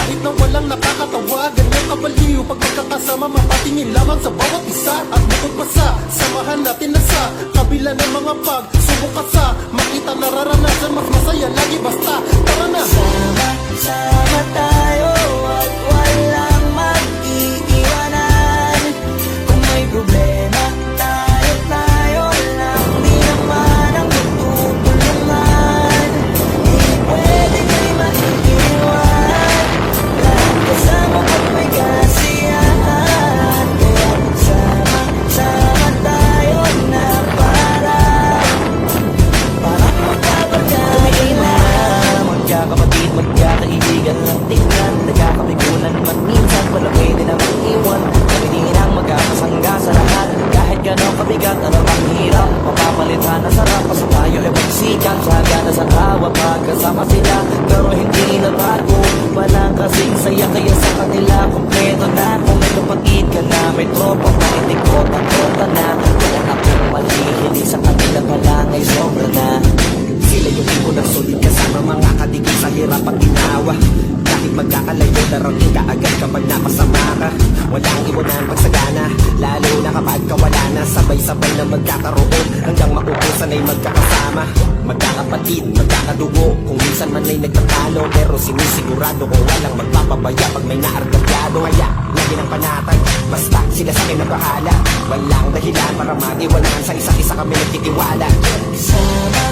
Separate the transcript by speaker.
Speaker 1: Kahit na walang nakakatawa, ganyan kabaliw pag magkakasama, mapatingin lamang sa bawat isa. At bukod pa sa samahan natin na sa kabila ng mga pagsubok at sa makita nararanasan, mas masaya lagi basta tara na.
Speaker 2: Sama tayo at walang mag-iiwanan. Kung may problema, tayo lang, di naman ang magtutulungan. Di pwede kayo mag-iwan, lahat kasama pag may kasiyahan. Kaya sama tayo na parang magkabarkada na. Magkakapatid, magkakaibigan lang tingnan, nagkakabigulan man minsan, wala pwede na mag-iwan. Kami din ang magkakasangga sa lahat, kahit gano'ng kabigat, ano bang hirap, mapapalitan na sarap, basta tayo ay magsikan, sagana sa tawa, pagkasama sila, pero hindi na bago. Walang kasing saya, kaya sa kanila kompleto na. Kung may kapatid ka na, may tropa, maitikot at kota na. Kaya akong malihili sa kanila pa lang ay sobra na. Sila yung tipo ng sulit kasama, mga kadigil sa hirap at ginawa. Kahit magkakalayo, darating ka agad kapag napasama ka. Walang iwanan pagsagana, lalo na kapag kawala na. Sabay-sabay na magkakaroon, hanggang maubusan ay magkakasama. Magkakapatid, magkakadugo, kung minsan man ay nagtatalo, pero sinisigurado kung walang magpapabaya pag may naargabyado. Kaya, lagi ng panatag, basta sila sa akin na bahala. Walang dahilan para mag-iwanan, sa isa't isa kami nagtitiwala. Sama